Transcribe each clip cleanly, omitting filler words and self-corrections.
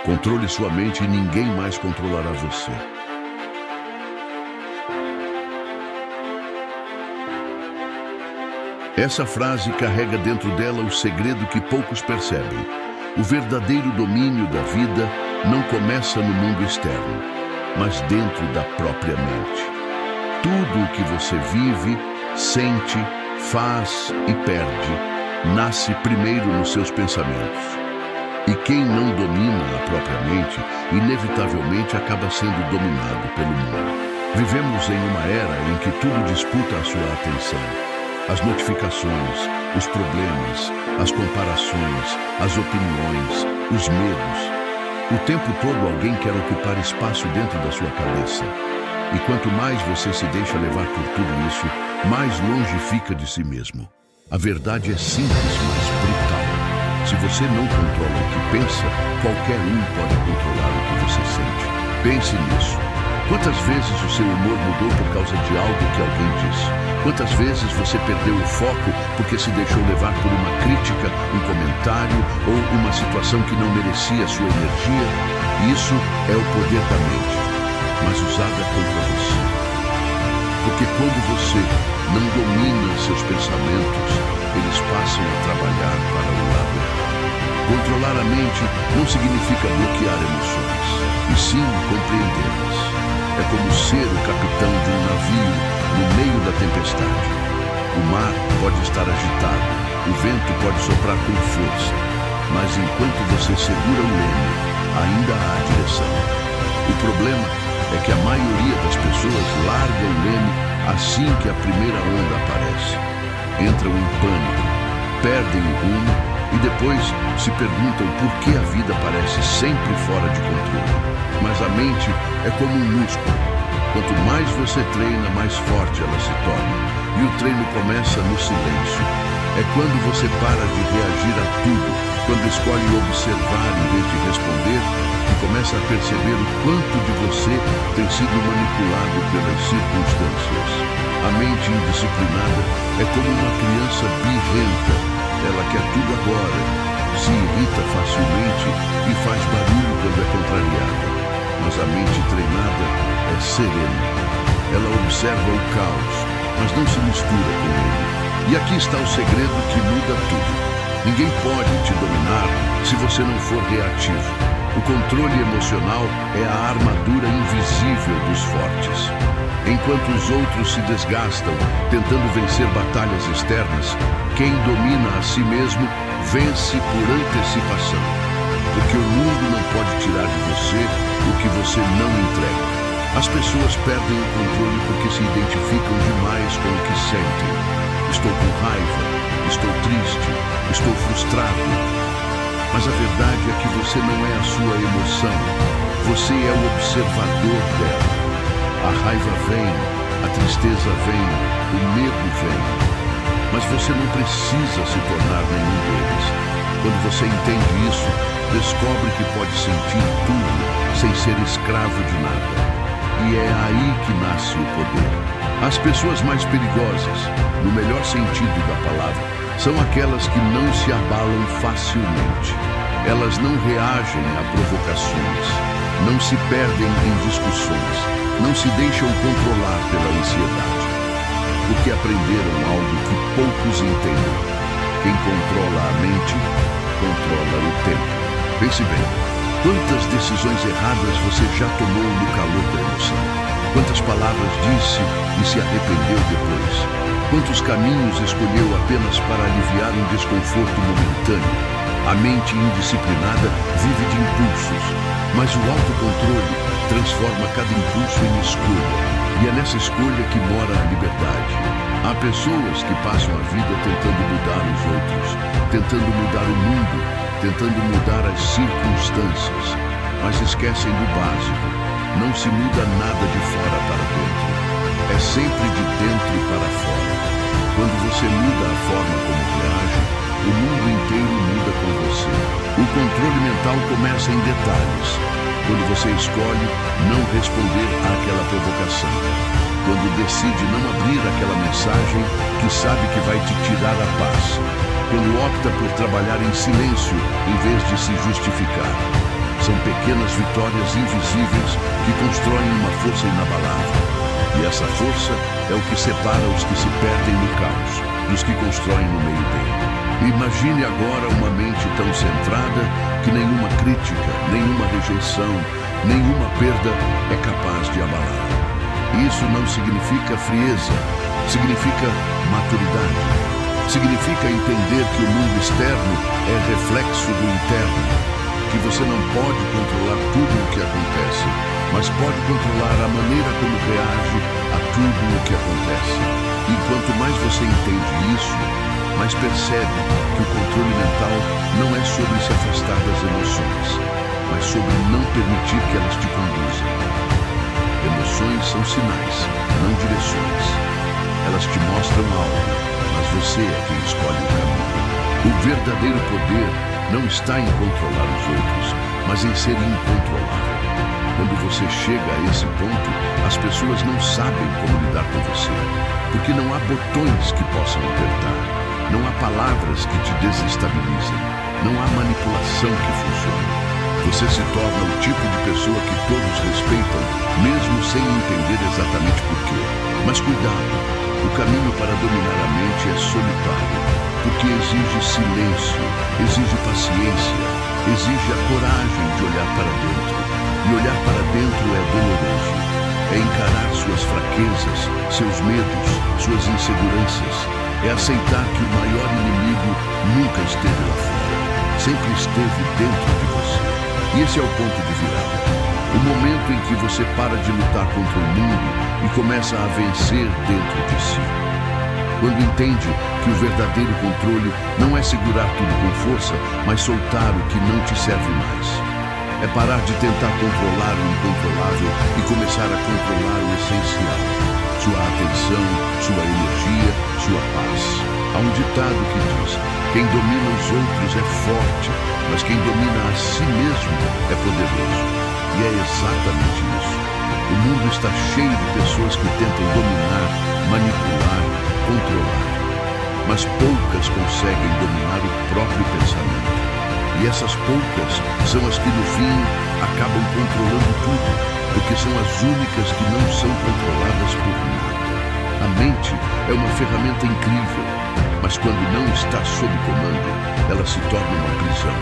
Controle sua mente e ninguém mais controlará você. Essa frase carrega dentro dela o segredo que poucos percebem. O verdadeiro domínio da vida não começa no mundo externo, mas dentro da própria mente. Tudo o que você vive, sente, faz e perde, nasce primeiro nos seus pensamentos. E quem não domina a própria mente, inevitavelmente acaba sendo dominado pelo mundo. Vivemos em uma era em que tudo disputa a sua atenção. As notificações, os problemas, as comparações, as opiniões, os medos. O tempo todo alguém quer ocupar espaço dentro da sua cabeça. E quanto mais você se deixa levar por tudo isso, mais longe fica de si mesmo. A verdade é simples, mas brutal. Se você não controla o que pensa, qualquer um pode controlar o que você sente. Pense nisso. Quantas vezes o seu humor mudou por causa de algo que alguém disse? Quantas vezes você perdeu o foco porque se deixou levar por uma crítica, um comentário ou uma situação que não merecia sua energia? Isso é o poder da mente, mas usada contra você. Porque quando você não domina seus pensamentos, eles passam a trabalhar para o lado errado. Controlar a mente não significa bloquear emoções, e sim compreendê-las. É como ser o capitão de um navio no meio da tempestade. O mar pode estar agitado, o vento pode soprar com força, mas enquanto você segura o leme, ainda há direção. O problema é que a maioria das pessoas larga o leme assim que a primeira onda aparece. Entram em pânico, perdem o rumo e depois se perguntam por que a vida parece sempre fora de controle. Mas a mente é como um músculo. Quanto mais você treina, mais forte ela se torna. E o treino começa no silêncio. É quando você para de reagir a tudo, quando escolhe observar em vez de responder, e começa a perceber o quanto de você tem sido manipulado pelas circunstâncias. A mente indisciplinada é como uma criança birrenta. Ela quer tudo agora, se irrita facilmente e faz barulho quando é contrariada. Mas a mente treinada é serena. Ela observa o caos, mas não se mistura com ele. E aqui está o segredo que muda tudo. Ninguém pode te dominar se você não for reativo. O controle emocional é a armadura invisível dos fortes. Enquanto os outros se desgastam tentando vencer batalhas externas, quem domina a si mesmo vence por antecipação. Porque o mundo não pode tirar de você o que você não entrega. As pessoas perdem o controle porque se identificam demais com o que sentem. Estou com raiva, estou triste, estou frustrado. Mas a verdade é que você não é a sua emoção. Você é o observador dela. A raiva vem, a tristeza vem, o medo vem. Mas você não precisa se tornar nenhum deles. Quando você entende isso, descobre que pode sentir tudo sem ser escravo de nada. E é aí que nasce o poder. As pessoas mais perigosas, no melhor sentido da palavra, são aquelas que não se abalam facilmente. Elas não reagem a provocações, não se perdem em discussões, não se deixam controlar pela ansiedade. Porque aprenderam algo que poucos entendem. Quem controla a mente, controla o tempo. Pense bem, quantas decisões erradas você já tomou no calor da emoção? Quantas palavras disse e se arrependeu depois? Quantos caminhos escolheu apenas para aliviar um desconforto momentâneo? A mente indisciplinada vive de impulsos, mas o autocontrole transforma cada impulso em escolha. E é nessa escolha que mora a liberdade. Há pessoas que passam a vida tentando mudar os outros, tentando mudar o mundo, tentando mudar as circunstâncias, mas esquecem do básico. Não se muda nada de fora para dentro. É sempre de dentro para fora. Quando você muda a forma como reage, o mundo inteiro muda com você. O controle mental começa em detalhes. Quando você escolhe não responder àquela provocação. Quando decide não abrir aquela mensagem que sabe que vai te tirar a paz. Quando opta por trabalhar em silêncio em vez de se justificar. São pequenas vitórias invisíveis que constroem uma força inabalável. E essa força é o que separa os que se perdem no caos dos que constroem no meio dele. Imagine agora uma mente tão centrada que nenhuma crítica, nenhuma rejeição, nenhuma perda é capaz de abalar. Isso não significa frieza, significa maturidade. Significa entender que o mundo externo é reflexo do interno, que você não pode controlar tudo o que acontece, mas pode controlar a maneira como reage a tudo o que acontece. E quanto mais você entende isso, mais percebe que o controle mental não é sobre se afastar das emoções, mas sobre não permitir que elas te conduzam. Emoções são sinais, não direções. Elas te mostram algo, mas você é quem escolhe o caminho. O verdadeiro poder não está em controlar os outros, mas em ser incontrolável. Quando você chega a esse ponto, as pessoas não sabem como lidar com você, porque não há botões que possam apertar, não há palavras que te desestabilizem, não há manipulação que funcione. Você se torna o tipo de pessoa que todos respeitam, mesmo sem entender exatamente por quê. Mas cuidado, o caminho para dominar a mente é solitário, porque exige silêncio, exige paciência, exige a coragem de olhar para dentro. E olhar para dentro é doloroso. É encarar suas fraquezas, seus medos, suas inseguranças. É aceitar que o maior inimigo nunca esteve lá fora, sempre esteve dentro de você. E esse é o ponto de virada. O momento em que você para de lutar contra o mundo e começa a vencer dentro de si. Quando entende que o verdadeiro controle não é segurar tudo com força, mas soltar o que não te serve mais. É parar de tentar controlar o incontrolável e começar a controlar o essencial. Sua atenção, sua energia, sua paz. Há um ditado que diz: quem domina os outros é forte, mas quem domina a si mesmo é poderoso. E é exatamente isso. O mundo está cheio de pessoas que tentam dominar, manipular, controlar. Mas poucas conseguem dominar o próprio pensamento. E essas poucas são as que no fim acabam controlando tudo, porque são as únicas que não são controladas por nada. A mente é uma ferramenta incrível, mas quando não está sob comando, ela se torna uma prisão.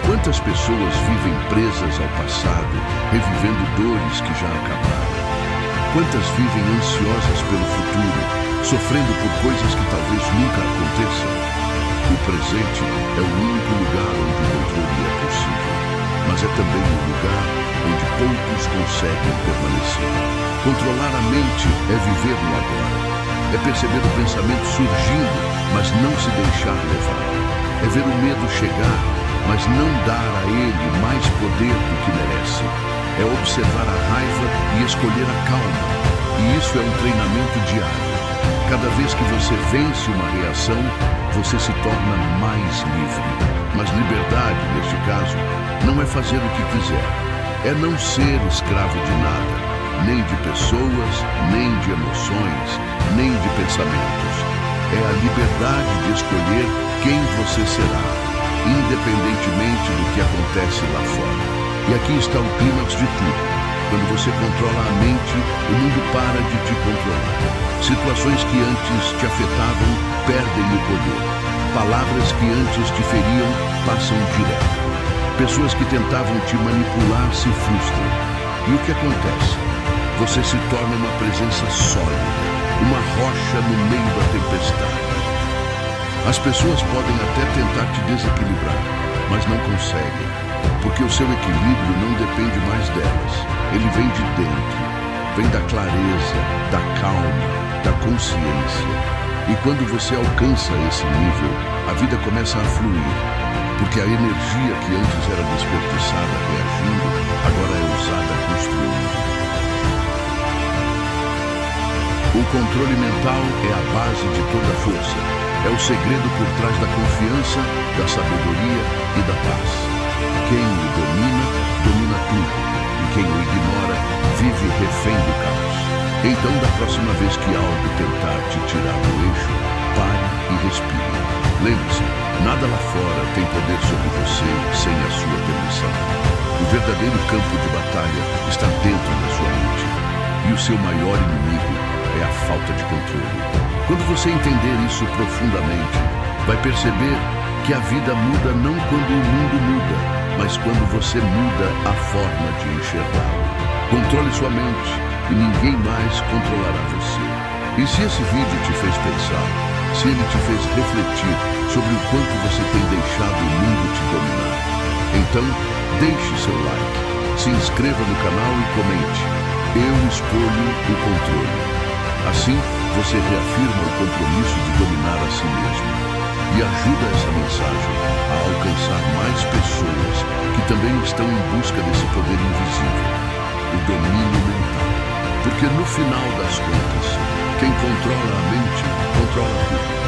Quantas pessoas vivem presas ao passado, revivendo dores que já acabaram? Quantas vivem ansiosas pelo futuro, sofrendo por coisas que talvez nunca aconteçam? O presente é o único lugar onde o controle é possível, mas é também o lugar onde poucos conseguem permanecer. Controlar a mente é viver no agora, é perceber o pensamento surgindo, mas não se deixar levar. É ver o medo chegar, mas não dar a ele mais poder do que merece. É observar a raiva e escolher a calma, e isso é um treinamento diário. Cada vez que você vence uma reação, você se torna mais livre. Mas liberdade, neste caso, não é fazer o que quiser. É não ser escravo de nada, nem de pessoas, nem de emoções, nem de pensamentos. É a liberdade de escolher quem você será, independentemente do que acontece lá fora. E aqui está o clímax de tudo. Quando você controla a mente, o mundo para de te controlar. Situações que antes te afetavam perdem o poder. Palavras que antes te feriam passam direto. Pessoas que tentavam te manipular se frustram. E o que acontece? Você se torna uma presença sólida, uma rocha no meio da tempestade. As pessoas podem até tentar te desequilibrar, mas não conseguem, porque o seu equilíbrio não depende mais delas. Ele vem de dentro, vem da clareza, da calma, da consciência. E quando você alcança esse nível, a vida começa a fluir, porque a energia que antes era desperdiçada reagindo, agora é usada construindo. O controle mental é a base de toda a força. É o segredo por trás da confiança, da sabedoria e da paz. Quem o domina, domina tudo. E quem o ignora, vive refém do caos. Então, da próxima vez que algo tentar te tirar do eixo, pare e respire. Lembre-se, Nada lá fora tem poder sobre você sem a sua permissão. O verdadeiro campo de batalha está dentro da sua mente. E o seu maior inimigo é a falta de controle. Quando você entender isso profundamente, vai perceber que a vida muda não quando o mundo muda, mas quando você muda a forma de enxergá-lo. Controle sua mente e ninguém mais controlará você. E se esse vídeo te fez pensar, se ele te fez refletir sobre o quanto você tem deixado o mundo te dominar, então deixe seu like, se inscreva no canal e comente: eu escolho o controle. Assim, você reafirma o compromisso de dominar a si mesmo e ajuda essa mensagem a alcançar mais pessoas que também estão em busca desse poder invisível, o domínio mental. Porque no final das contas, quem controla a mente, controla tudo.